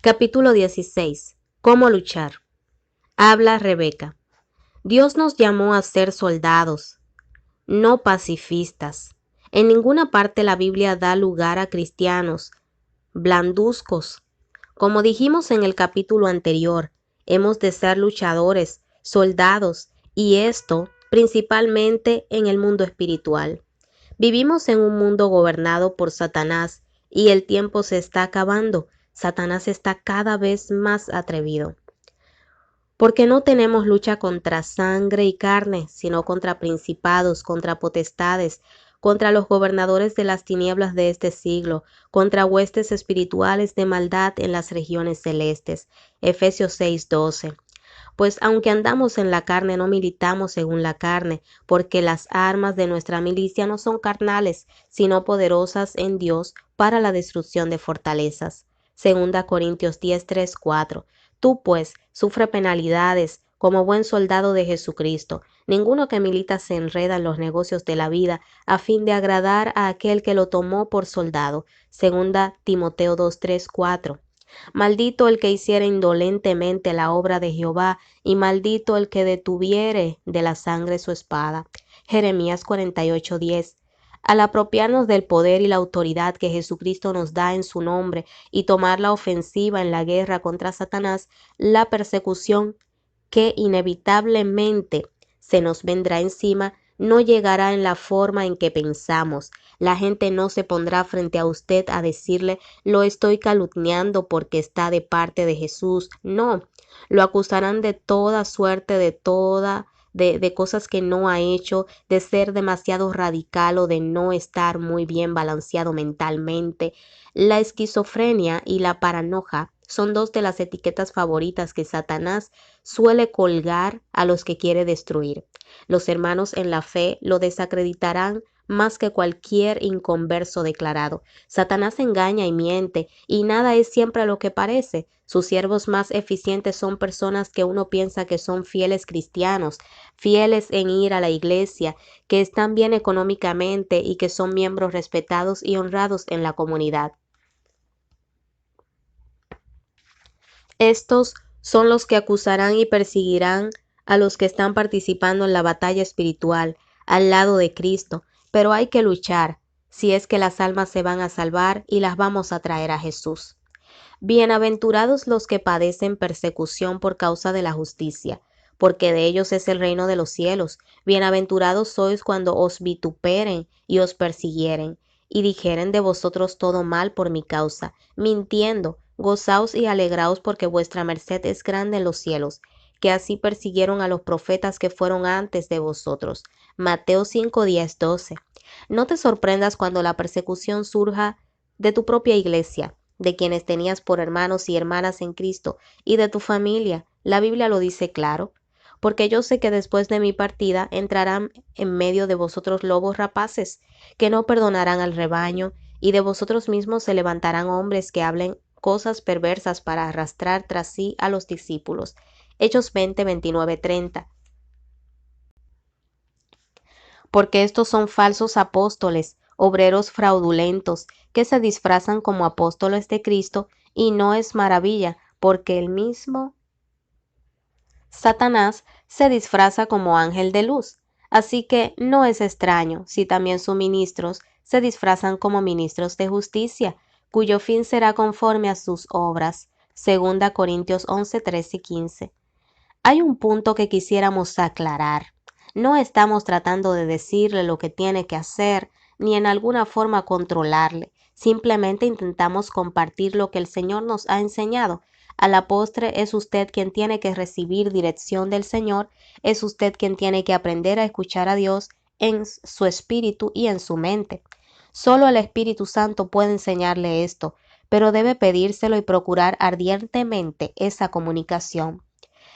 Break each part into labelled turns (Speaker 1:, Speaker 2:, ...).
Speaker 1: Capítulo 16. ¿Cómo luchar? Habla Rebeca. Dios nos llamó a ser soldados, no pacifistas. En ninguna parte la Biblia da lugar a cristianos blanduzcos. Como dijimos en el capítulo anterior, hemos de ser luchadores, soldados, y esto principalmente en el mundo espiritual. Vivimos en un mundo gobernado por Satanás y el tiempo se está acabando. Satanás está cada vez más atrevido. Porque no tenemos lucha contra sangre y carne, sino contra principados, contra potestades, contra los gobernadores de las tinieblas de este siglo, contra huestes espirituales de maldad en las regiones celestes. Efesios 6:12. Pues aunque andamos en la carne, no militamos según la carne, porque las armas de nuestra milicia no son carnales, sino poderosas en Dios para la destrucción de fortalezas. 2 Corintios 10:3-4. Tú pues, sufre penalidades como buen soldado de Jesucristo. Ninguno que milita se enreda en los negocios de la vida a fin de agradar a aquel que lo tomó por soldado. 2 Timoteo 2:3-4. Maldito el que hiciere indolentemente la obra de Jehová, y maldito el que detuviere de la sangre su espada. Jeremías 48:10. Al apropiarnos del poder y la autoridad que Jesucristo nos da en su nombre y tomar la ofensiva en la guerra contra Satanás, la persecución que inevitablemente se nos vendrá encima no llegará en la forma en que pensamos. La gente no se pondrá frente a usted a decirle lo estoy calumniando porque está de parte de Jesús. No, lo acusarán de toda suerte, de cosas que no ha hecho, de ser demasiado radical o de no estar muy bien balanceado mentalmente. La esquizofrenia y la paranoia son dos de las etiquetas favoritas que Satanás suele colgar a los que quiere destruir. Los hermanos en la fe lo desacreditarán más que cualquier inconverso declarado. Satanás engaña y miente, y nada es siempre lo que parece. Sus siervos más eficientes son personas que uno piensa que son fieles cristianos, fieles en ir a la iglesia, que están bien económicamente y que son miembros respetados y honrados en la comunidad. Estos son los que acusarán y perseguirán a los que están participando en la batalla espiritual al lado de Cristo, pero hay que luchar si es que las almas se van a salvar y las vamos a traer a Jesús. Bienaventurados los que padecen persecución por causa de la justicia, porque de ellos es el reino de los cielos. Bienaventurados sois cuando os vituperen y os persiguieren, y dijeren de vosotros todo mal por mi causa, mintiendo. Gozaos y alegraos porque vuestra merced es grande en los cielos, que así persiguieron a los profetas que fueron antes de vosotros. Mateo 5:10-12. No te sorprendas cuando la persecución surja de tu propia iglesia, de quienes tenías por hermanos y hermanas en Cristo, y de tu familia. La Biblia lo dice claro. Porque yo sé que después de mi partida entrarán en medio de vosotros lobos rapaces, que no perdonarán al rebaño, y de vosotros mismos se levantarán hombres que hablen cosas perversas para arrastrar tras sí a los discípulos. Hechos 20:29-30. Porque estos son falsos apóstoles, obreros fraudulentos, que se disfrazan como apóstoles de Cristo, y no es maravilla, porque el mismo Satanás se disfraza como ángel de luz. Así que no es extraño si también sus ministros se disfrazan como ministros de justicia, cuyo fin será conforme a sus obras. 2 Corintios 11:13-15. Hay un punto que quisiéramos aclarar. No estamos tratando de decirle lo que tiene que hacer, ni en alguna forma controlarle. Simplemente intentamos compartir lo que el Señor nos ha enseñado. A la postre es usted quien tiene que recibir dirección del Señor, es usted quien tiene que aprender a escuchar a Dios en su espíritu y en su mente. Solo el Espíritu Santo puede enseñarle esto, pero debe pedírselo y procurar ardientemente esa comunicación.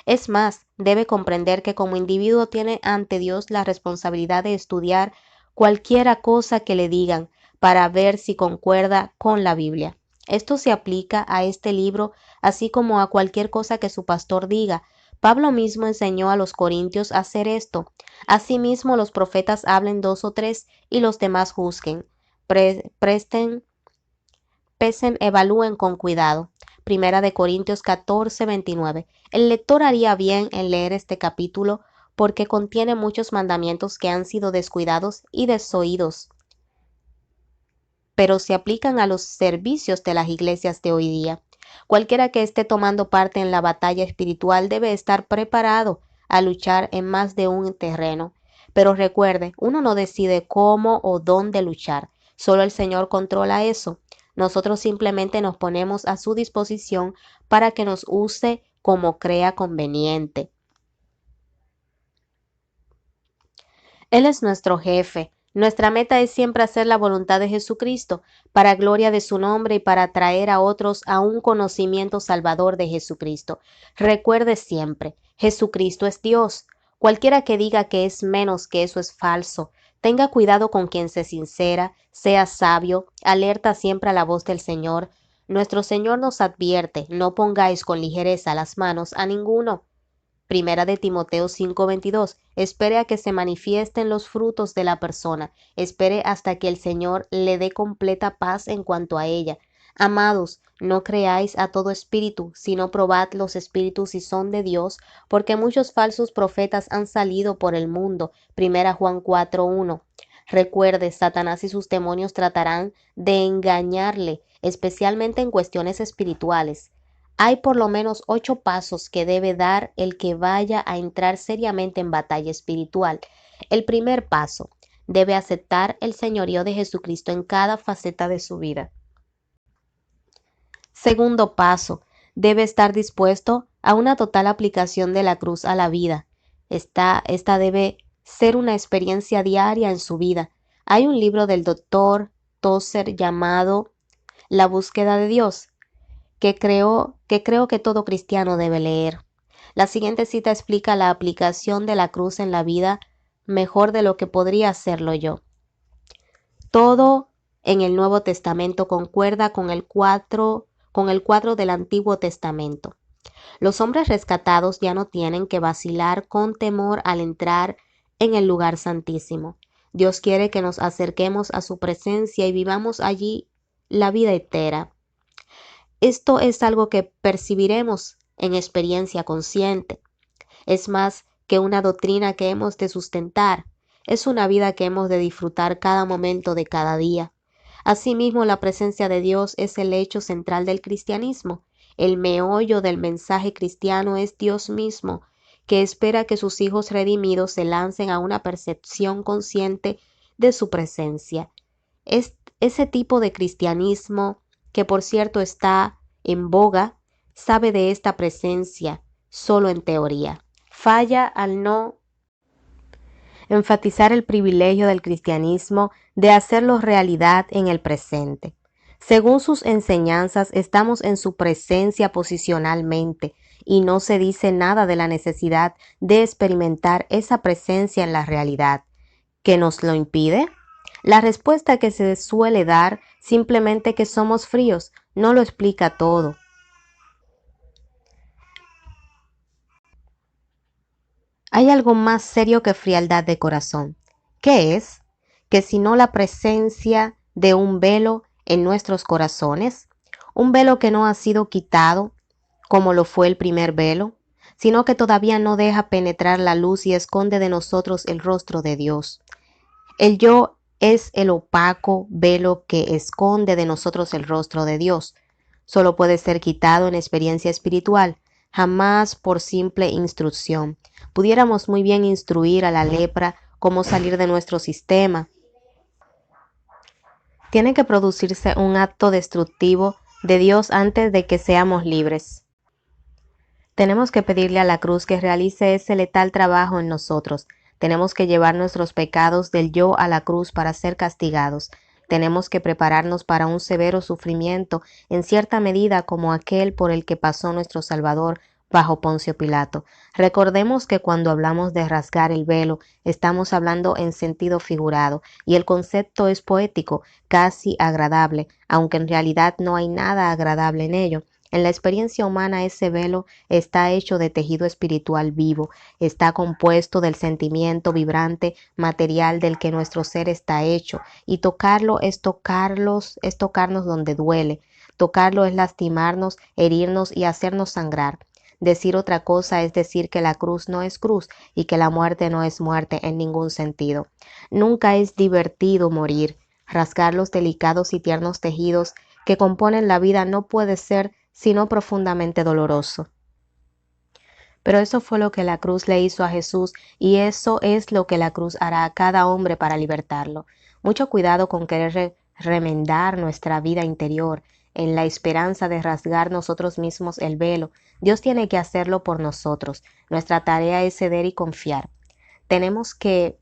Speaker 1: Es más, debe comprender que como individuo tiene ante Dios la responsabilidad de estudiar cualquiera cosa que le digan para ver si concuerda con la Biblia. Esto se aplica a este libro así como a cualquier cosa que su pastor diga. Pablo mismo enseñó a los corintios a hacer esto. Asimismo, los profetas hablen 2 o 3 y los demás juzguen. Pesen, evalúen con cuidado. Primera de Corintios 14:29. El lector haría bien en leer este capítulo porque contiene muchos mandamientos que han sido descuidados y desoídos, pero se aplican a los servicios de las iglesias de hoy día. Cualquiera que esté tomando parte en la batalla espiritual debe estar preparado a luchar en más de un terreno. Pero recuerde, uno no decide cómo o dónde luchar, solo el Señor controla eso. Nosotros simplemente nos ponemos a su disposición para que nos use como crea conveniente. Él es nuestro jefe. Nuestra meta es siempre hacer la voluntad de Jesucristo, para gloria de su nombre y para traer a otros a un conocimiento salvador de Jesucristo. Recuerde siempre, Jesucristo es Dios. Cualquiera que diga que es menos que eso es falso. Tenga cuidado con quien se sincera, sea sabio, alerta siempre a la voz del Señor. Nuestro Señor nos advierte, no pongáis con ligereza las manos a ninguno. Primera de Timoteo 5:22. Espere a que se manifiesten los frutos de la persona. Espere hasta que el Señor le dé completa paz en cuanto a ella. Amados, no creáis a todo espíritu, sino probad los espíritus si son de Dios, porque muchos falsos profetas han salido por el mundo. Primera Juan 4:1. Recuerde, Satanás y sus demonios tratarán de engañarle, especialmente en cuestiones espirituales. Hay por lo menos 8 pasos que debe dar el que vaya a entrar seriamente en batalla espiritual. El primer paso, debe aceptar el señorío de Jesucristo en cada faceta de su vida. Segundo paso, debe estar dispuesto a una total aplicación de la cruz a la vida. Esta debe ser una experiencia diaria en su vida. Hay un libro del Dr. Tozer llamado La búsqueda de Dios, que creo que todo cristiano debe leer. La siguiente cita explica la aplicación de la cruz en la vida mejor de lo que podría hacerlo yo. Todo en el Nuevo Testamento concuerda con el cuadro del Antiguo Testamento. Los hombres rescatados ya no tienen que vacilar con temor al entrar en el lugar santísimo. Dios quiere que nos acerquemos a su presencia y vivamos allí la vida entera. Esto es algo que percibiremos en experiencia consciente. Es más que una doctrina que hemos de sustentar. Es una vida que hemos de disfrutar cada momento de cada día. Asimismo, la presencia de Dios es el hecho central del cristianismo. El meollo del mensaje cristiano es Dios mismo, que espera que sus hijos redimidos se lancen a una percepción consciente de su presencia. Es ese tipo de cristianismo, que por cierto está en boga, sabe de esta presencia solo en teoría. Falla al no enfatizar el privilegio del cristianismo de hacerlo realidad en el presente. Según sus enseñanzas, estamos en su presencia posicionalmente y no se dice nada de la necesidad de experimentar esa presencia en la realidad. ¿Qué nos lo impide? La respuesta que se suele dar, simplemente que somos fríos, no lo explica todo. Hay algo más serio que frialdad de corazón. ¿Qué es? Que si no la presencia de un velo en nuestros corazones, un velo que no ha sido quitado, como lo fue el primer velo, sino que todavía no deja penetrar la luz y esconde de nosotros el rostro de Dios. El yo es el opaco velo que esconde de nosotros el rostro de Dios. Solo puede ser quitado en experiencia espiritual, jamás por simple instrucción. Pudiéramos muy bien instruir a la lepra cómo salir de nuestro sistema. Tiene que producirse un acto destructivo de Dios antes de que seamos libres. Tenemos que pedirle a la cruz que realice ese letal trabajo en nosotros. Tenemos que llevar nuestros pecados del yo a la cruz para ser castigados. Tenemos que prepararnos para un severo sufrimiento, en cierta medida como aquel por el que pasó nuestro Salvador bajo Poncio Pilato. Recordemos que cuando hablamos de rasgar el velo, estamos hablando en sentido figurado, y el concepto es poético, casi agradable, aunque en realidad no hay nada agradable en ello. En la experiencia humana ese velo está hecho de tejido espiritual vivo, está compuesto del sentimiento vibrante material del que nuestro ser está hecho, y tocarlo es tocarnos donde duele. Tocarlo es lastimarnos, herirnos y hacernos sangrar. Decir otra cosa es decir que la cruz no es cruz y que la muerte no es muerte en ningún sentido. Nunca es divertido morir. Rasgar los delicados y tiernos tejidos que componen la vida no puede ser sino profundamente doloroso. Pero eso fue lo que la cruz le hizo a Jesús y eso es lo que la cruz hará a cada hombre para libertarlo. Mucho cuidado con querer remendar nuestra vida interior en la esperanza de rasgar nosotros mismos el velo. Dios tiene que hacerlo por nosotros. Nuestra tarea es ceder y confiar. Tenemos que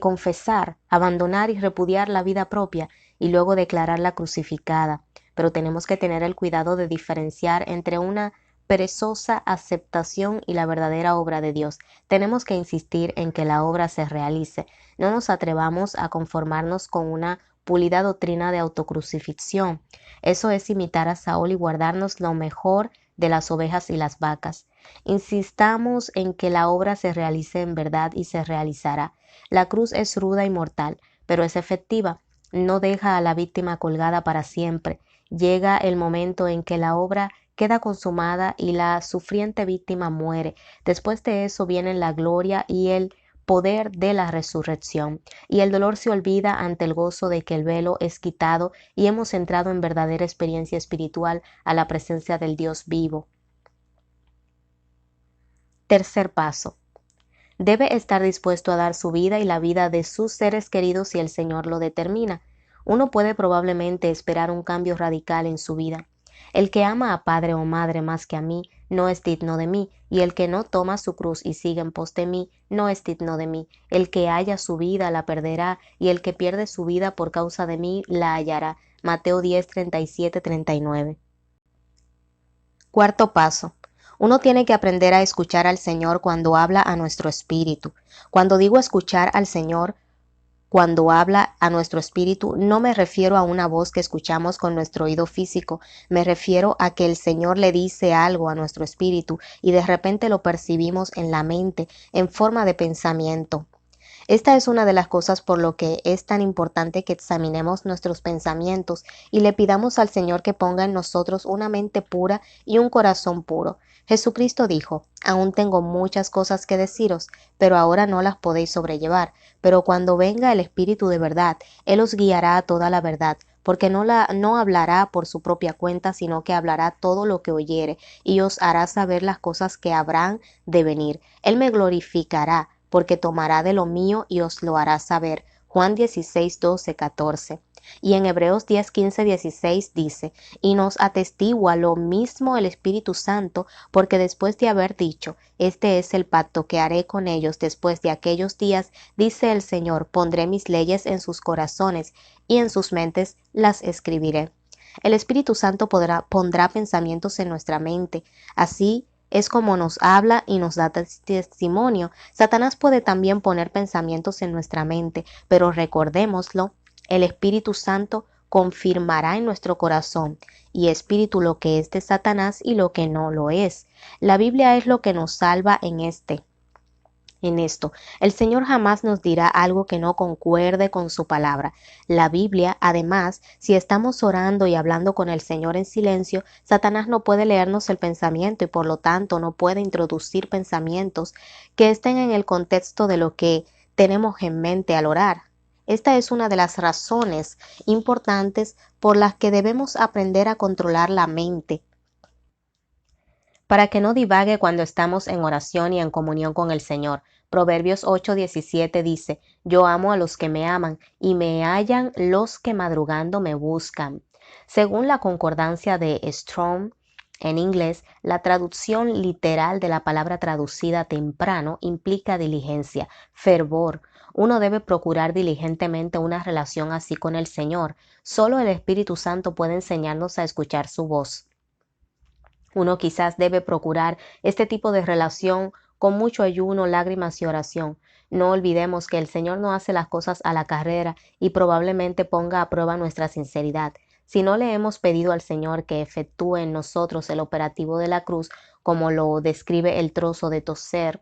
Speaker 1: confesar, abandonar y repudiar la vida propia y luego declararla crucificada. Pero tenemos que tener el cuidado de diferenciar entre una perezosa aceptación y la verdadera obra de Dios. Tenemos que insistir en que la obra se realice. No nos atrevamos a conformarnos con una pulida doctrina de autocrucifixión. Eso es imitar a Saúl y guardarnos lo mejor de las ovejas y las vacas. Insistamos en que la obra se realice en verdad y se realizará. La cruz es ruda y mortal, pero es efectiva. No deja a la víctima colgada para siempre. Llega el momento en que la obra queda consumada y la sufriente víctima muere. Después de eso vienen la gloria y el poder de la resurrección, y el dolor se olvida ante el gozo de que el velo es quitado y hemos entrado en verdadera experiencia espiritual a la presencia del Dios vivo. Tercer paso. Debe estar dispuesto a dar su vida y la vida de sus seres queridos si el Señor lo determina. Uno puede probablemente esperar un cambio radical en su vida. El que ama a padre o madre más que a mí no es digno de mí, y el que no toma su cruz y sigue en pos de mí no es digno de mí. El que halla su vida la perderá, y el que pierde su vida por causa de mí la hallará. Mateo 10, 37, 39. Cuarto paso. Uno tiene que aprender a escuchar al Señor cuando habla a nuestro espíritu. Cuando digo escuchar al Señor, cuando habla a nuestro espíritu, no me refiero a una voz que escuchamos con nuestro oído físico, me refiero a que el Señor le dice algo a nuestro espíritu y de repente lo percibimos en la mente, en forma de pensamiento. Esta es una de las cosas por lo que es tan importante que examinemos nuestros pensamientos y le pidamos al Señor que ponga en nosotros una mente pura y un corazón puro. Jesucristo dijo, aún tengo muchas cosas que deciros, pero ahora no las podéis sobrellevar. Pero cuando venga el Espíritu de verdad, Él os guiará a toda la verdad, porque no hablará por su propia cuenta, sino que hablará todo lo que oyere, y os hará saber las cosas que habrán de venir. Él me glorificará, porque tomará de lo mío y os lo hará saber. Juan 16, 12, 14. Y en Hebreos 10, 15, 16 dice, y nos atestigua lo mismo el Espíritu Santo, porque después de haber dicho, este es el pacto que haré con ellos después de aquellos días, dice el Señor, pondré mis leyes en sus corazones y en sus mentes las escribiré. El Espíritu Santo pondrá pensamientos en nuestra mente, así es como nos habla y nos da testimonio. Satanás puede también poner pensamientos en nuestra mente, pero recordémoslo, el Espíritu Santo confirmará en nuestro corazón y espíritu lo que es de Satanás y lo que no lo es. La Biblia es lo que nos salva en esto. El Señor jamás nos dirá algo que no concuerde con su palabra. La Biblia, además, si estamos orando y hablando con el Señor en silencio, Satanás no puede leernos el pensamiento y por lo tanto no puede introducir pensamientos que estén en el contexto de lo que tenemos en mente al orar. Esta es una de las razones importantes por las que debemos aprender a controlar la mente, para que no divague cuando estamos en oración y en comunión con el Señor. Proverbios 8:17 dice, yo amo a los que me aman y me hallan los que madrugando me buscan. Según la concordancia de Strong, en inglés, la traducción literal de la palabra traducida temprano implica diligencia, fervor. Uno debe procurar diligentemente una relación así con el Señor. Solo el Espíritu Santo puede enseñarnos a escuchar su voz. Uno quizás debe procurar este tipo de relación con mucho ayuno, lágrimas y oración. No olvidemos que el Señor no hace las cosas a la carrera y probablemente ponga a prueba nuestra sinceridad. Si no le hemos pedido al Señor que efectúe en nosotros el operativo de la cruz, como lo describe el trozo de toser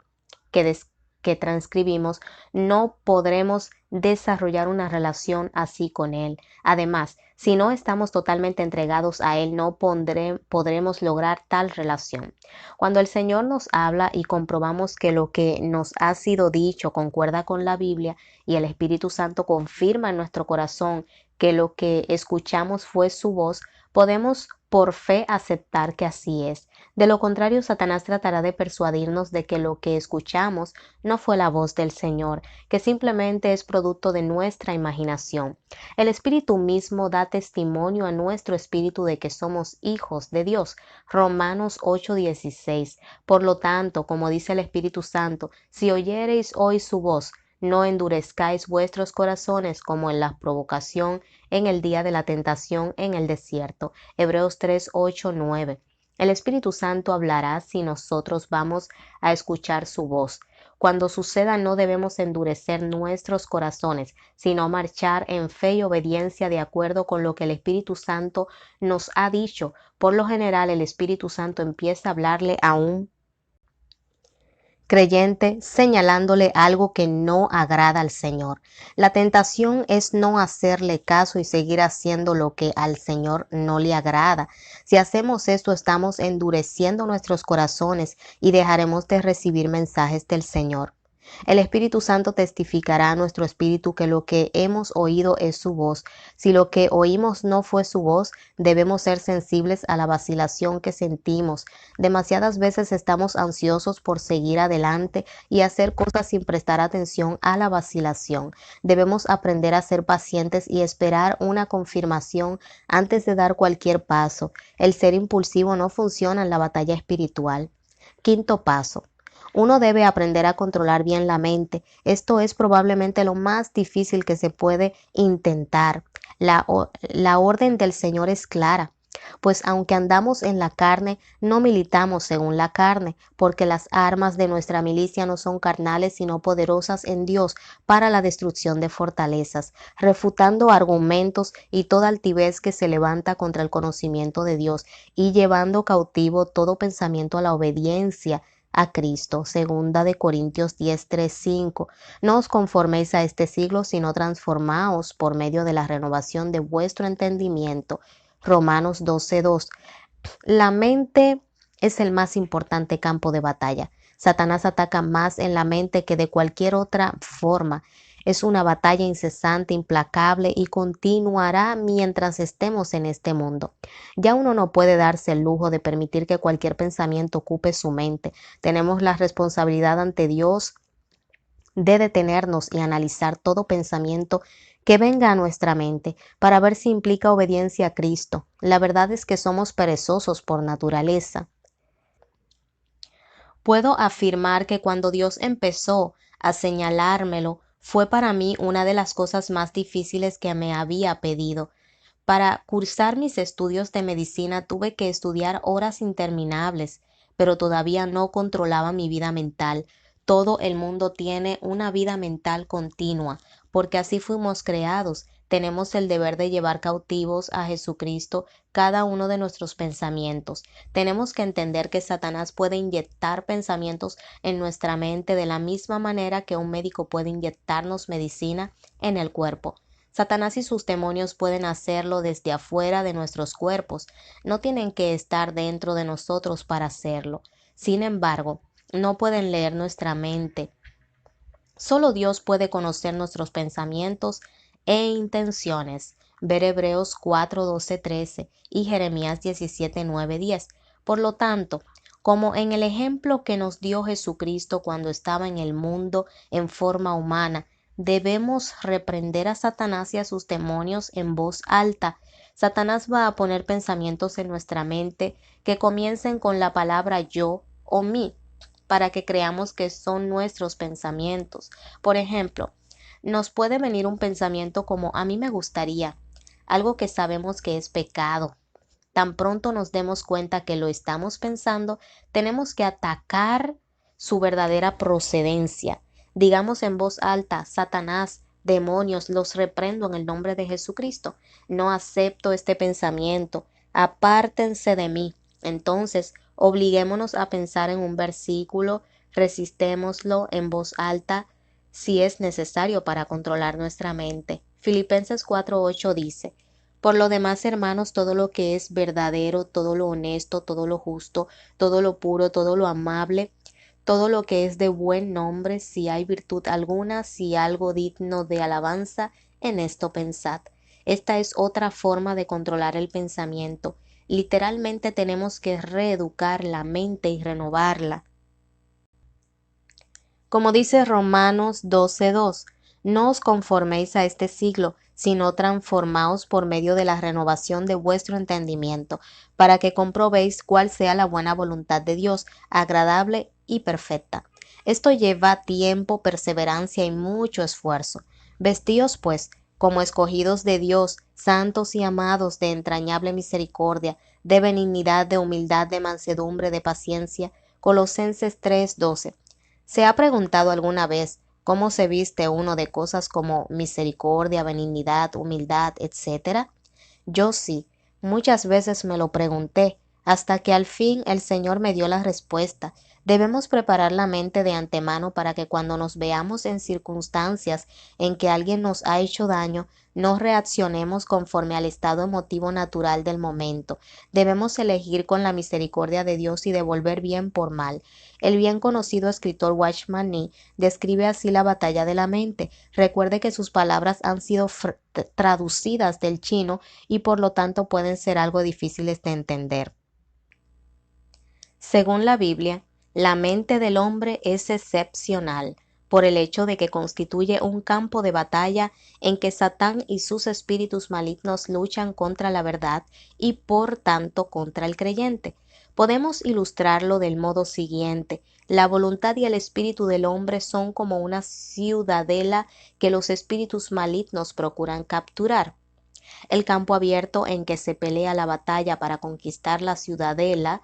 Speaker 1: que que transcribimos, no podremos desarrollar una relación así con Él. Además, si no estamos totalmente entregados a Él, no podremos lograr tal relación. Cuando el Señor nos habla y comprobamos que lo que nos ha sido dicho concuerda con la Biblia y el Espíritu Santo confirma en nuestro corazón que lo que escuchamos fue su voz, podemos por fe aceptar que así es. De lo contrario, Satanás tratará de persuadirnos de que lo que escuchamos no fue la voz del Señor, que simplemente es producto de nuestra imaginación. El Espíritu mismo da testimonio a nuestro espíritu de que somos hijos de Dios. Romanos 8:16. Por lo tanto, como dice el Espíritu Santo, si oyereis hoy su voz, no endurezcáis vuestros corazones como en la provocación en el día de la tentación en el desierto. Hebreos 3:8-9. El Espíritu Santo hablará si nosotros vamos a escuchar su voz. Cuando suceda, no debemos endurecer nuestros corazones, sino marchar en fe y obediencia de acuerdo con lo que el Espíritu Santo nos ha dicho. Por lo general, el Espíritu Santo empieza a hablarle a un creyente señalándole algo que no agrada al Señor. La tentación es no hacerle caso y seguir haciendo lo que al Señor no le agrada. Si hacemos esto, estamos endureciendo nuestros corazones y dejaremos de recibir mensajes del Señor. El Espíritu Santo testificará a nuestro espíritu que lo que hemos oído es su voz. Si lo que oímos no fue su voz, debemos ser sensibles a la vacilación que sentimos. Demasiadas veces estamos ansiosos por seguir adelante y hacer cosas sin prestar atención a la vacilación. Debemos aprender a ser pacientes y esperar una confirmación antes de dar cualquier paso. El ser impulsivo no funciona en la batalla espiritual. Quinto paso. Uno debe aprender a controlar bien la mente. Esto es probablemente lo más difícil que se puede intentar. La orden del Señor es clara. Pues aunque andamos en la carne, no militamos según la carne, porque las armas de nuestra milicia no son carnales, sino poderosas en Dios para la destrucción de fortalezas, refutando argumentos y toda altivez que se levanta contra el conocimiento de Dios, y llevando cautivo todo pensamiento a la obediencia a Cristo. Segunda de Corintios 10:3-5. No os conforméis a este siglo, sino transformaos por medio de la renovación de vuestro entendimiento. Romanos 12:2. La mente es el más importante campo de batalla. Satanás ataca más en la mente que de cualquier otra forma. Es una batalla incesante, implacable y continuará mientras estemos en este mundo. Ya uno no puede darse el lujo de permitir que cualquier pensamiento ocupe su mente. Tenemos la responsabilidad ante Dios de detenernos y analizar todo pensamiento que venga a nuestra mente para ver si implica obediencia a Cristo. La verdad es que somos perezosos por naturaleza. Puedo afirmar que cuando Dios empezó a señalármelo, fue para mí una de las cosas más difíciles que me había pedido. Para cursar mis estudios de medicina tuve que estudiar horas interminables, pero todavía no controlaba mi vida mental. Todo el mundo tiene una vida mental continua, porque así fuimos creados. Tenemos el deber de llevar cautivos a Jesucristo cada uno de nuestros pensamientos. Tenemos que entender que Satanás puede inyectar pensamientos en nuestra mente de la misma manera que un médico puede inyectarnos medicina en el cuerpo. Satanás y sus demonios pueden hacerlo desde afuera de nuestros cuerpos. No tienen que estar dentro de nosotros para hacerlo. Sin embargo, no pueden leer nuestra mente. Solo Dios puede conocer nuestros pensamientos e intenciones. Ver Hebreos 4:12-13 y Jeremías 17:9-10. Por lo tanto, como en el ejemplo que nos dio Jesucristo cuando estaba en el mundo en forma humana, debemos reprender a Satanás y a sus demonios en voz alta. Satanás va a poner pensamientos en nuestra mente que comiencen con la palabra yo o mí, para que creamos que son nuestros pensamientos. Por ejemplo, nos puede venir un pensamiento como a mí me gustaría, algo que sabemos que es pecado. Tan pronto nos demos cuenta que lo estamos pensando, tenemos que atacar su verdadera procedencia. Digamos en voz alta, Satanás, demonios, los reprendo en el nombre de Jesucristo. No acepto este pensamiento. Apártense de mí. Entonces, obliguémonos a pensar en un versículo Resistémoslo en voz alta si es necesario para controlar nuestra mente. Filipenses 4:8 dice: Por lo demás, hermanos, todo lo que es verdadero, todo lo honesto, todo lo justo, todo lo puro, todo lo amable, todo lo que es de buen nombre, si hay virtud alguna, si algo digno de alabanza, en esto pensad. Esta es otra forma de controlar el pensamiento. Literalmente tenemos que reeducar la mente y renovarla. Como dice Romanos 12:2, no os conforméis a este siglo, sino transformaos por medio de la renovación de vuestro entendimiento, para que comprobéis cuál sea la buena voluntad de Dios, agradable y perfecta. Esto lleva tiempo, perseverancia y mucho esfuerzo. Vestíos, pues, como escogidos de Dios, santos y amados, de entrañable misericordia, de benignidad, de humildad, de mansedumbre, de paciencia. Colosenses 3:12. ¿Se ha preguntado alguna vez cómo se viste uno de cosas como misericordia, benignidad, humildad, etcétera? Yo sí, muchas veces me lo pregunté, hasta que al fin el Señor me dio la respuesta. Debemos preparar la mente de antemano para que cuando nos veamos en circunstancias en que alguien nos ha hecho daño, no reaccionemos conforme al estado emotivo natural del momento. Debemos elegir con la misericordia de Dios y devolver bien por mal. El bien conocido escritor Watchman Nee describe así la batalla de la mente. Recuerde que sus palabras han sido traducidas del chino y por lo tanto pueden ser algo difíciles de entender. Según la Biblia, la mente del hombre es excepcional por el hecho de que constituye un campo de batalla en que Satán y sus espíritus malignos luchan contra la verdad y por tanto contra el creyente. Podemos ilustrarlo del modo siguiente: la voluntad y el espíritu del hombre son como una ciudadela que los espíritus malignos procuran capturar. El campo abierto en que se pelea la batalla para conquistar la ciudadela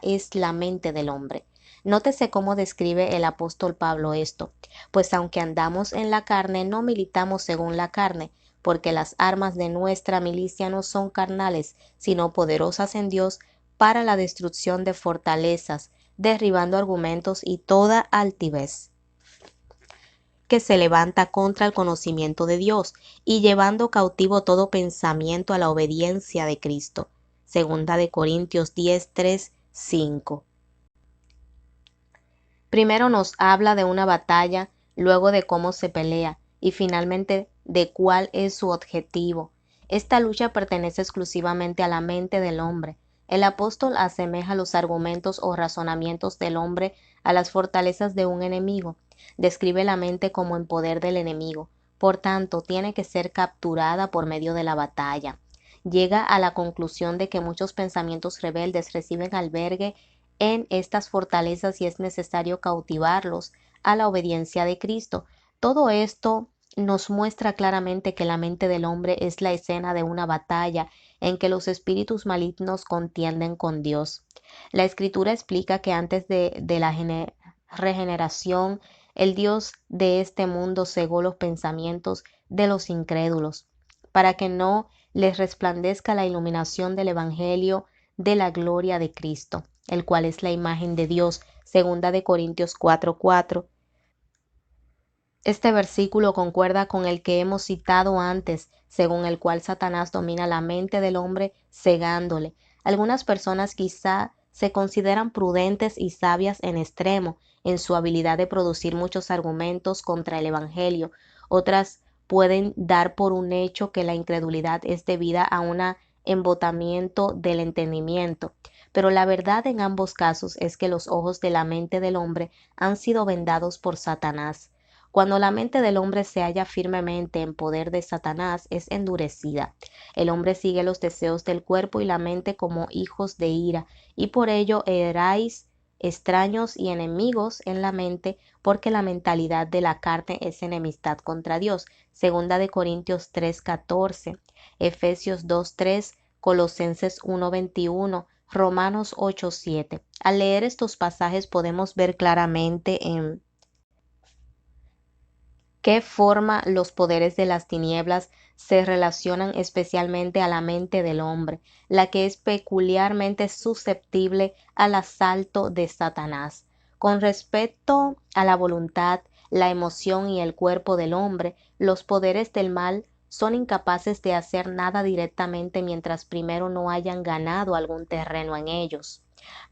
Speaker 1: es la mente del hombre. Nótese cómo describe el apóstol Pablo esto: pues aunque andamos en la carne, no militamos según la carne, porque las armas de nuestra milicia no son carnales, sino poderosas en Dios para la destrucción de fortalezas, derribando argumentos y toda altivez que se levanta contra el conocimiento de Dios, y llevando cautivo todo pensamiento a la obediencia de Cristo. Segunda de Corintios 10:3, 5. Primero nos habla de una batalla, luego de cómo se pelea y finalmente de cuál es su objetivo. Esta lucha pertenece exclusivamente a la mente del hombre. El apóstol asemeja los argumentos o razonamientos del hombre a las fortalezas de un enemigo. Describe la mente como en poder del enemigo. Por tanto, tiene que ser capturada por medio de la batalla. Llega a la conclusión de que muchos pensamientos rebeldes reciben albergue en estas fortalezas y es necesario cautivarlos a la obediencia de Cristo. Todo esto nos muestra claramente que la mente del hombre es la escena de una batalla en que los espíritus malignos contienden con Dios. La Escritura explica que antes de la regeneración, el Dios de este mundo cegó los pensamientos de los incrédulos, para que no les resplandezca la iluminación del Evangelio de la gloria de Cristo, el cual es la imagen de Dios. Segunda de Corintios 4:4. Este versículo concuerda con el que hemos citado antes, según el cual Satanás domina la mente del hombre cegándole. Algunas personas quizá se consideran prudentes y sabias en extremo en su habilidad de producir muchos argumentos contra el Evangelio. Otras pueden dar por un hecho que la incredulidad es debida a un embotamiento del entendimiento. Pero la verdad en ambos casos es que los ojos de la mente del hombre han sido vendados por Satanás. Cuando la mente del hombre se halla firmemente en poder de Satanás, es endurecida. El hombre sigue los deseos del cuerpo y la mente como hijos de ira, y por ello erais extraños y enemigos en la mente, porque la mentalidad de la carne es enemistad contra Dios. Segunda de Corintios 3:14, Efesios 2:3, Colosenses 1:21, Romanos 8:7. Al leer estos pasajes podemos ver claramente qué forma los poderes de las tinieblas se relacionan especialmente a la mente del hombre, la que es peculiarmente susceptible al asalto de Satanás. Con respecto a la voluntad, la emoción y el cuerpo del hombre, los poderes del mal son incapaces de hacer nada directamente mientras primero no hayan ganado algún terreno en ellos.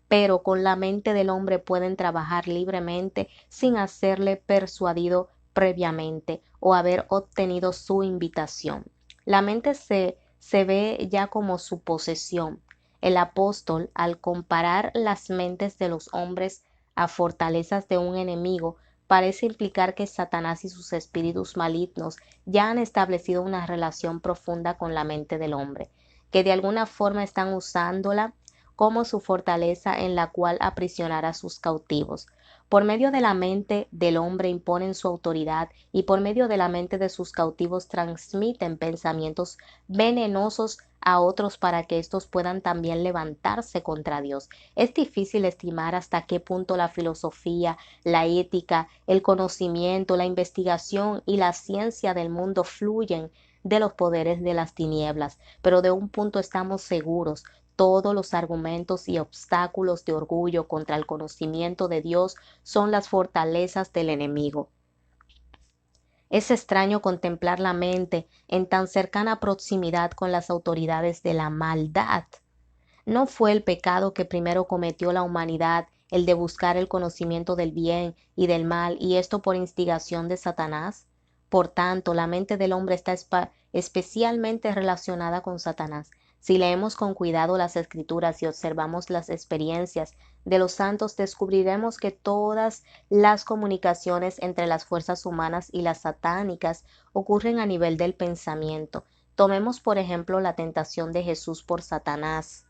Speaker 1: Pero con la mente del hombre pueden trabajar libremente sin hacerle persuadido previamente o haber obtenido su invitación. La mente se ve ya como su posesión. El apóstol, al comparar las mentes de los hombres a fortalezas de un enemigo, parece implicar que Satanás y sus espíritus malignos ya han establecido una relación profunda con la mente del hombre, que de alguna forma están usándola como su fortaleza en la cual aprisionar a sus cautivos. Por medio de la mente del hombre imponen su autoridad y por medio de la mente de sus cautivos transmiten pensamientos venenosos a otros para que éstos puedan también levantarse contra Dios. Es difícil estimar hasta qué punto la filosofía, la ética, el conocimiento, la investigación y la ciencia del mundo fluyen de los poderes de las tinieblas, pero de un punto estamos seguros: todos los argumentos y obstáculos de orgullo contra el conocimiento de Dios son las fortalezas del enemigo. Es extraño contemplar la mente en tan cercana proximidad con las autoridades de la maldad. ¿No fue el pecado que primero cometió la humanidad el de buscar el conocimiento del bien y del mal, y esto por instigación de Satanás? Por tanto, la mente del hombre está especialmente relacionada con Satanás. Si leemos con cuidado las Escrituras y observamos las experiencias de los santos, descubriremos que todas las comunicaciones entre las fuerzas humanas y las satánicas ocurren a nivel del pensamiento. Tomemos, por ejemplo, la tentación de Jesús por Satanás.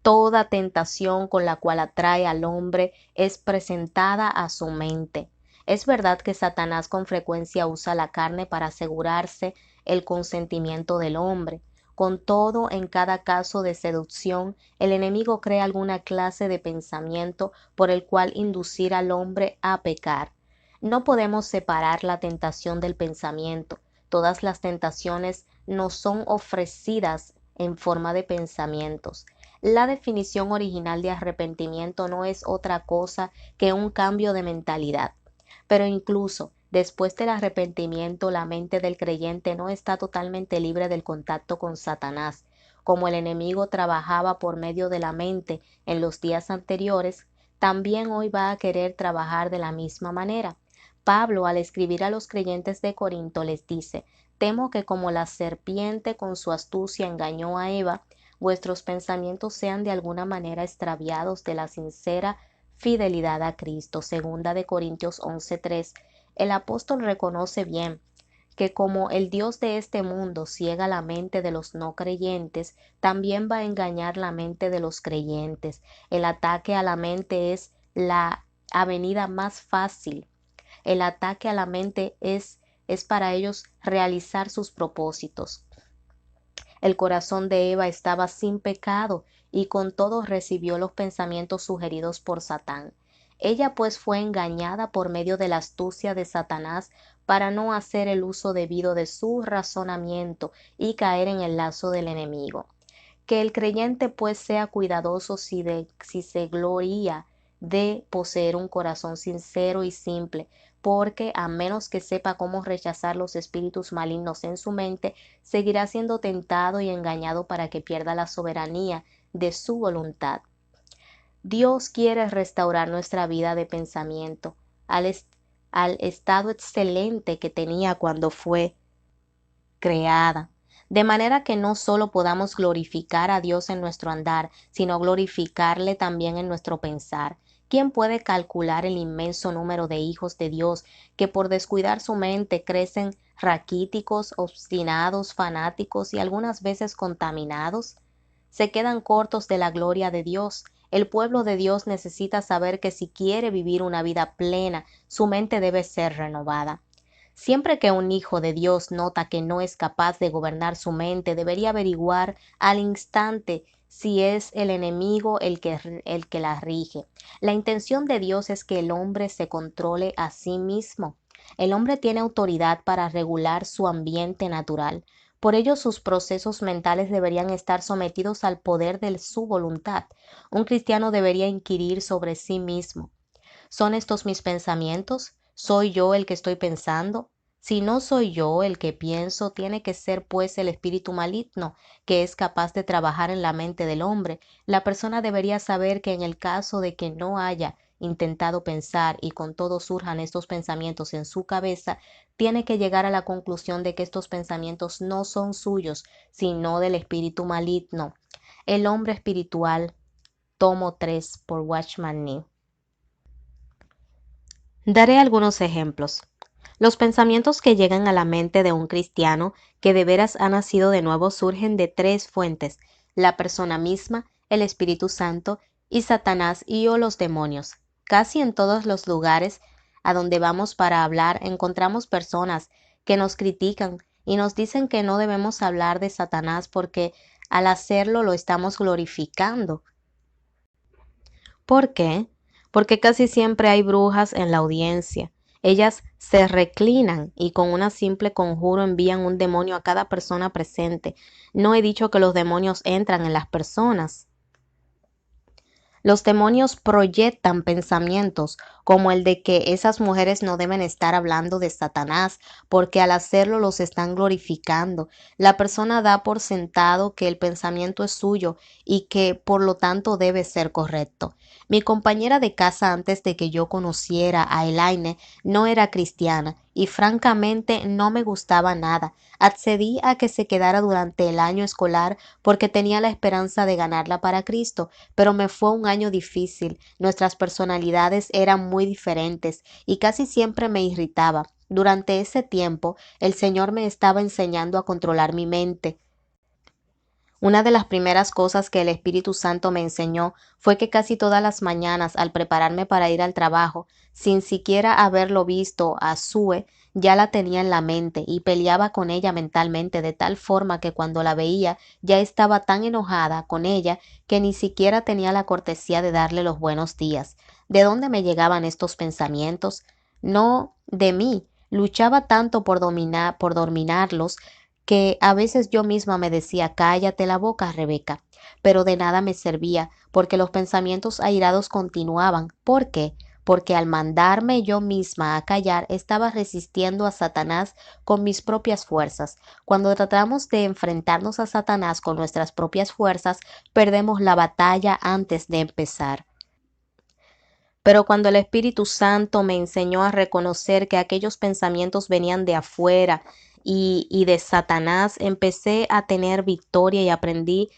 Speaker 1: Toda tentación con la cual atrae al hombre es presentada a su mente. Es verdad que Satanás con frecuencia usa la carne para asegurarse el consentimiento del hombre. Con todo, en cada caso de seducción, el enemigo crea alguna clase de pensamiento por el cual inducir al hombre a pecar. No podemos separar la tentación del pensamiento. Todas las tentaciones nos son ofrecidas en forma de pensamientos. La definición original de arrepentimiento no es otra cosa que un cambio de mentalidad. Pero incluso después del arrepentimiento, la mente del creyente no está totalmente libre del contacto con Satanás. Como el enemigo trabajaba por medio de la mente en los días anteriores, también hoy va a querer trabajar de la misma manera. Pablo, al escribir a los creyentes de Corinto, les dice: temo que como la serpiente con su astucia engañó a Eva, vuestros pensamientos sean de alguna manera extraviados de la sincera fidelidad a Cristo. Segunda de Corintios 11:3. El apóstol reconoce bien que como el Dios de este mundo ciega la mente de los no creyentes, también va a engañar la mente de los creyentes. El ataque a la mente es la avenida más fácil. El ataque a la mente es para ellos realizar sus propósitos. El corazón de Eva estaba sin pecado y con todo recibió los pensamientos sugeridos por Satán. Ella pues fue engañada por medio de la astucia de Satanás para no hacer el uso debido de su razonamiento y caer en el lazo del enemigo. Que el creyente pues sea cuidadoso si se gloria de poseer un corazón sincero y simple, porque a menos que sepa cómo rechazar los espíritus malignos en su mente, seguirá siendo tentado y engañado para que pierda la soberanía de su voluntad. Dios quiere restaurar nuestra vida de pensamiento al estado excelente que tenía cuando fue creada, de manera que no solo podamos glorificar a Dios en nuestro andar, sino glorificarle también en nuestro pensar. ¿Quién puede calcular el inmenso número de hijos de Dios que por descuidar su mente crecen raquíticos, obstinados, fanáticos y algunas veces contaminados? Se quedan cortos de la gloria de Dios. El pueblo de Dios necesita saber que si quiere vivir una vida plena, su mente debe ser renovada. Siempre que un hijo de Dios nota que no es capaz de gobernar su mente, debería averiguar al instante si es el enemigo el que la rige. La intención de Dios es que el hombre se controle a sí mismo. El hombre tiene autoridad para regular su ambiente natural. Por ello, sus procesos mentales deberían estar sometidos al poder de su voluntad. Un cristiano debería inquirir sobre sí mismo. ¿Son estos mis pensamientos? ¿Soy yo el que estoy pensando? Si no soy yo el que pienso, tiene que ser pues el espíritu maligno, que es capaz de trabajar en la mente del hombre. La persona debería saber que en el caso de que no haya intentado pensar y con todo surjan estos pensamientos en su cabeza, tiene que llegar a la conclusión de que estos pensamientos no son suyos, sino del espíritu maligno. El hombre espiritual, tomo 3 por Watchman Nee. Daré algunos ejemplos. Los pensamientos que llegan a la mente de un cristiano que de veras ha nacido de nuevo surgen de tres fuentes: la persona misma, el Espíritu Santo y Satanás y o los demonios. Casi en todos los lugares a donde vamos para hablar encontramos personas que nos critican y nos dicen que no debemos hablar de Satanás porque al hacerlo lo estamos glorificando. ¿Por qué? Porque casi siempre hay brujas en la audiencia. Ellas se reclinan y con una simple conjuro envían un demonio a cada persona presente. No he dicho que los demonios entran en las personas. Los demonios proyectan pensamientos como el de que esas mujeres no deben estar hablando de Satanás porque al hacerlo los están glorificando. La persona da por sentado que el pensamiento es suyo y que por lo tanto debe ser correcto. Mi compañera de casa antes de que yo conociera a Elaine no era cristiana y francamente no me gustaba nada. Accedí a que se quedara durante el año escolar porque tenía la esperanza de ganarla para Cristo, pero me fue un año difícil. Nuestras personalidades eran muy diferentes y casi siempre me irritaba. Durante ese tiempo, el Señor me estaba enseñando a controlar mi mente. Una de las primeras cosas que el Espíritu Santo me enseñó fue que casi todas las mañanas, al prepararme para ir al trabajo, sin siquiera haberlo visto a Sue, ya la tenía en la mente y peleaba con ella mentalmente de tal forma que cuando la veía ya estaba tan enojada con ella que ni siquiera tenía la cortesía de darle los buenos días. ¿De dónde me llegaban estos pensamientos? No de mí. Luchaba tanto por dominarlos que a veces yo misma me decía: cállate la boca, Rebeca, pero de nada me servía, porque los pensamientos airados continuaban. ¿Por qué? Porque al mandarme yo misma a callar, estaba resistiendo a Satanás con mis propias fuerzas. Cuando tratamos de enfrentarnos a Satanás con nuestras propias fuerzas, perdemos la batalla antes de empezar. Pero cuando el Espíritu Santo me enseñó a reconocer que aquellos pensamientos venían de afuera y de Satanás, empecé a tener victoria y aprendí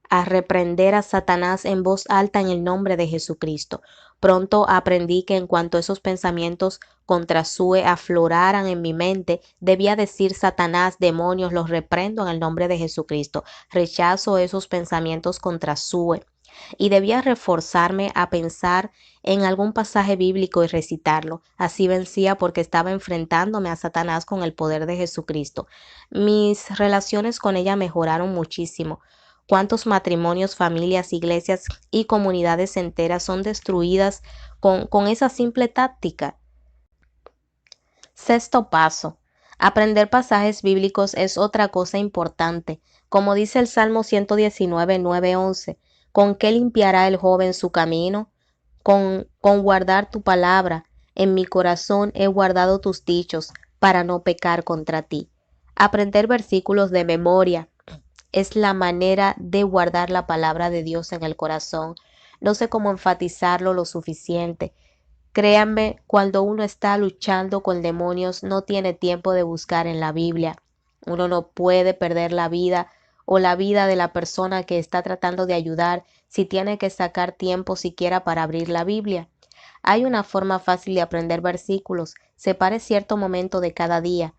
Speaker 1: a reprender a Satanás en voz alta en el nombre de Jesucristo. Pronto aprendí que en cuanto esos pensamientos contra Sue afloraran en mi mente, debía decir: Satanás, demonios, los reprendo en el nombre de Jesucristo. Rechazo esos pensamientos contra Sue. Y debía reforzarme a pensar en algún pasaje bíblico y recitarlo. Así vencía porque estaba enfrentándome a Satanás con el poder de Jesucristo. Mis relaciones con ella mejoraron muchísimo. ¿Cuántos matrimonios, familias, iglesias y comunidades enteras son destruidas con esa simple táctica? Sexto paso. Aprender pasajes bíblicos es otra cosa importante. Como dice el Salmo 119, 9-11, ¿con qué limpiará el joven su camino? Con guardar tu palabra. En mi corazón he guardado tus dichos para no pecar contra ti. Aprender versículos de memoria es la manera de guardar la palabra de Dios en el corazón. No sé cómo enfatizarlo lo suficiente. Créanme, cuando uno está luchando con demonios, no tiene tiempo de buscar en la Biblia. Uno no puede perder la vida o la vida de la persona que está tratando de ayudar si tiene que sacar tiempo siquiera para abrir la Biblia. Hay una forma fácil de aprender versículos. Separe cierto momento de cada día.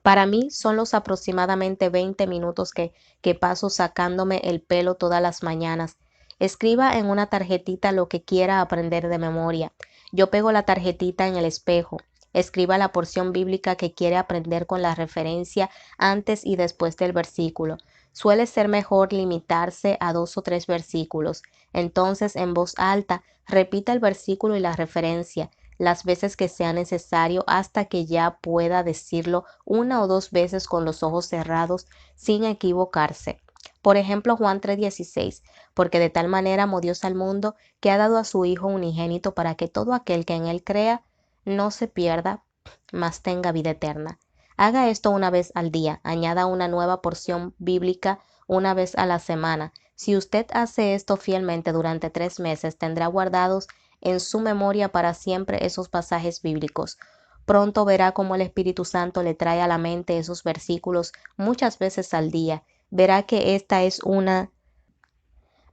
Speaker 1: Para mí son los aproximadamente 20 minutos que paso sacándome el pelo todas las mañanas. Escriba en una tarjetita lo que quiera aprender de memoria. Yo pego la tarjetita en el espejo. Escriba la porción bíblica que quiere aprender con la referencia antes y después del versículo. Suele ser mejor limitarse a 2 o 3 versículos. Entonces, en voz alta, repita el versículo y la referencia. las veces que sea necesario hasta que ya pueda decirlo una o dos veces con los ojos cerrados sin equivocarse. Por ejemplo, Juan 3:16, porque de tal manera amó Dios al mundo que ha dado a su Hijo unigénito para que todo aquel que en él crea no se pierda, mas tenga vida eterna. Haga esto una vez al día, añada una nueva porción bíblica una vez a la semana. Si usted hace esto fielmente durante 3 meses, tendrá guardados en su memoria para siempre esos pasajes bíblicos. Pronto verá cómo el Espíritu Santo le trae a la mente esos versículos muchas veces al día. Verá que esta es una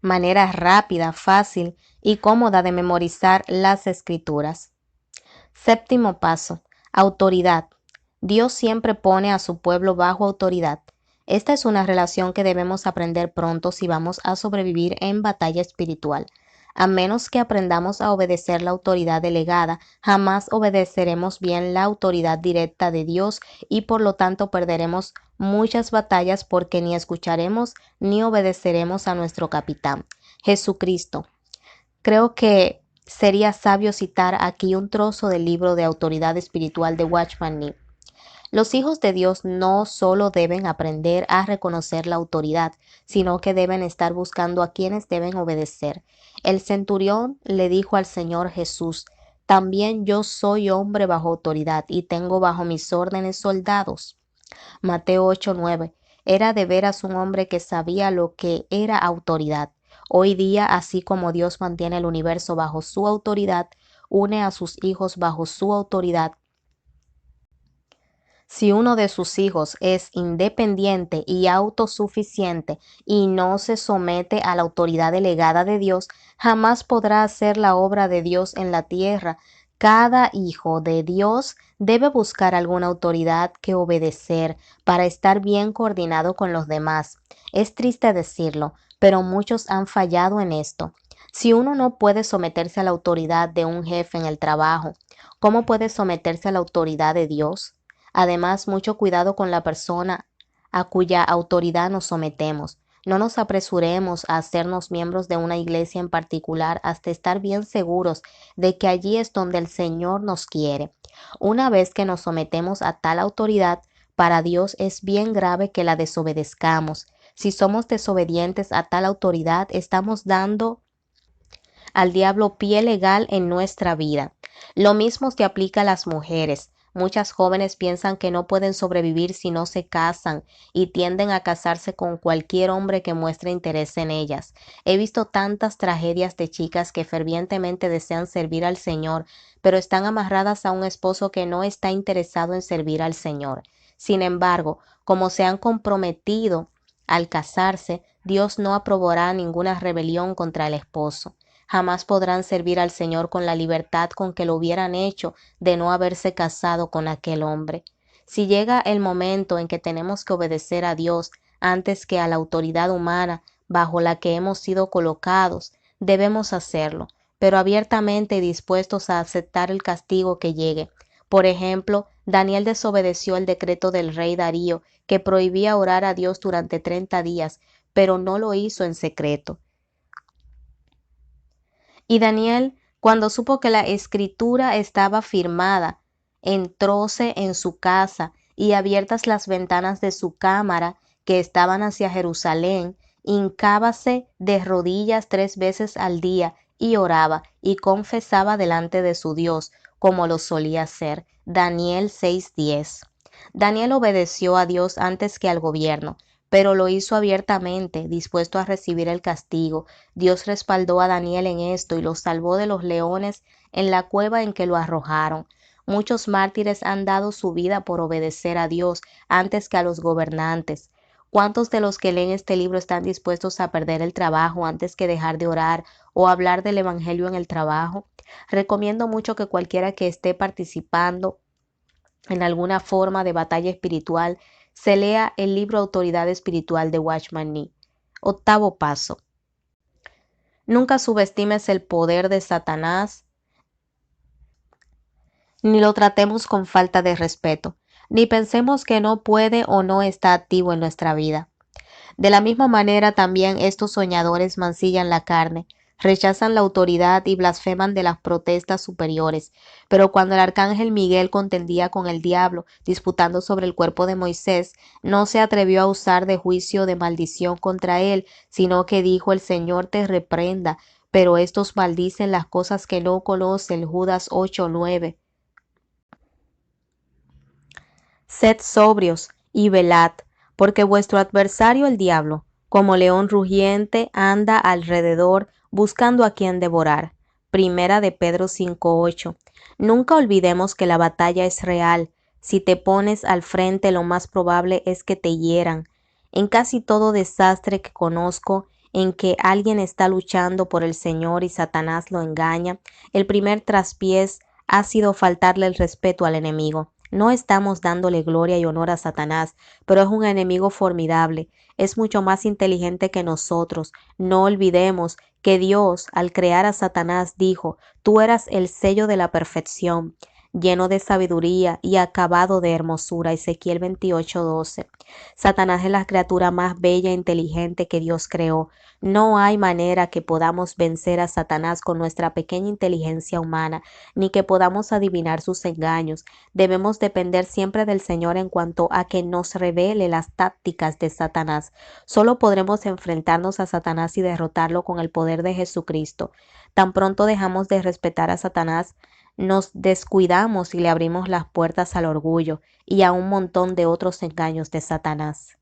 Speaker 1: manera rápida, fácil y cómoda de memorizar las escrituras. Séptimo paso, autoridad. Dios siempre pone a su pueblo bajo autoridad. Esta es una relación que debemos aprender pronto si vamos a sobrevivir en batalla espiritual. A menos que aprendamos a obedecer la autoridad delegada, jamás obedeceremos bien la autoridad directa de Dios y por lo tanto perderemos muchas batallas porque ni escucharemos ni obedeceremos a nuestro capitán, Jesucristo. Creo que sería sabio citar aquí un trozo del libro de autoridad espiritual de Watchman Nee. Los hijos de Dios no solo deben aprender a reconocer la autoridad, sino que deben estar buscando a quienes deben obedecer. El centurión le dijo al Señor Jesús, también yo soy hombre bajo autoridad y tengo bajo mis órdenes soldados. Mateo 8:9. Era de veras un hombre que sabía lo que era autoridad. Hoy día, así como Dios mantiene el universo bajo su autoridad, une a sus hijos bajo su autoridad. Si uno de sus hijos es independiente y autosuficiente y no se somete a la autoridad delegada de Dios, jamás podrá hacer la obra de Dios en la tierra. Cada hijo de Dios debe buscar alguna autoridad que obedecer para estar bien coordinado con los demás. Es triste decirlo, pero muchos han fallado en esto. Si uno no puede someterse a la autoridad de un jefe en el trabajo, ¿cómo puede someterse a la autoridad de Dios? Además, mucho cuidado con la persona a cuya autoridad nos sometemos. No nos apresuremos a hacernos miembros de una iglesia en particular hasta estar bien seguros de que allí es donde el Señor nos quiere. Una vez que nos sometemos a tal autoridad, para Dios es bien grave que la desobedezcamos. Si somos desobedientes a tal autoridad, estamos dando al diablo pie legal en nuestra vida. Lo mismo se aplica a las mujeres. Muchas jóvenes piensan que no pueden sobrevivir si no se casan y tienden a casarse con cualquier hombre que muestre interés en ellas. He visto tantas tragedias de chicas que fervientemente desean servir al Señor, pero están amarradas a un esposo que no está interesado en servir al Señor. Sin embargo, como se han comprometido al casarse, Dios no aprobará ninguna rebelión contra el esposo. Jamás podrán servir al Señor con la libertad con que lo hubieran hecho de no haberse casado con aquel hombre. Si llega el momento en que tenemos que obedecer a Dios antes que a la autoridad humana bajo la que hemos sido colocados, debemos hacerlo, pero abiertamente y dispuestos a aceptar el castigo que llegue. Por ejemplo, Daniel desobedeció el decreto del rey Darío que prohibía orar a Dios durante 30 días, pero no lo hizo en secreto. Y Daniel, cuando supo que la escritura estaba firmada, entróse en su casa y abiertas las ventanas de su cámara, que estaban hacia Jerusalén, hincábase de rodillas 3 veces al día y oraba y confesaba delante de su Dios, como lo solía hacer. Daniel 6:10. Daniel obedeció a Dios antes que al gobierno, pero lo hizo abiertamente, dispuesto a recibir el castigo. Dios respaldó a Daniel en esto y lo salvó de los leones en la cueva en que lo arrojaron. Muchos mártires han dado su vida por obedecer a Dios antes que a los gobernantes. ¿Cuántos de los que leen este libro están dispuestos a perder el trabajo antes que dejar de orar o hablar del Evangelio en el trabajo? Recomiendo mucho que cualquiera que esté participando en alguna forma de batalla espiritual se lea el libro Autoridad Espiritual de Watchman Nee. Octavo paso. Nunca subestimes el poder de Satanás, ni lo tratemos con falta de respeto, ni pensemos que no puede o no está activo en nuestra vida. De la misma manera también estos soñadores mancillan la carne. rechazan la autoridad y blasfeman de las protestas superiores. Pero cuando el arcángel Miguel contendía con el diablo, disputando sobre el cuerpo de Moisés, no se atrevió a usar de juicio de maldición contra él, sino que dijo: el Señor te reprenda. Pero estos maldicen las cosas que no conocen. Judas 8:9. Sed sobrios y velad, porque vuestro adversario el diablo, como león rugiente, anda alrededor buscando a quien devorar. Primera de Pedro 5:8. Nunca olvidemos que la batalla es real. Si te pones al frente, lo más probable es que te hieran. En casi todo desastre que conozco, en que alguien está luchando por el Señor y Satanás lo engaña, el primer traspiés ha sido faltarle el respeto al enemigo. No estamos dándole gloria y honor a Satanás, pero es un enemigo formidable. Es mucho más inteligente que nosotros. No olvidemos que Dios, al crear a Satanás, dijo: tú eras el sello de la perfección, lleno de sabiduría y acabado de hermosura. Ezequiel 28:12. Satanás es la criatura más bella e inteligente que Dios creó. No hay manera que podamos vencer a Satanás con nuestra pequeña inteligencia humana, ni que podamos adivinar sus engaños. Debemos depender siempre del Señor en cuanto a que nos revele las tácticas de Satanás. Solo podremos enfrentarnos a Satanás y derrotarlo con el poder de Jesucristo. Tan pronto dejamos de respetar a Satanás, nos descuidamos y le abrimos las puertas al orgullo y a un montón de otros engaños de Satanás.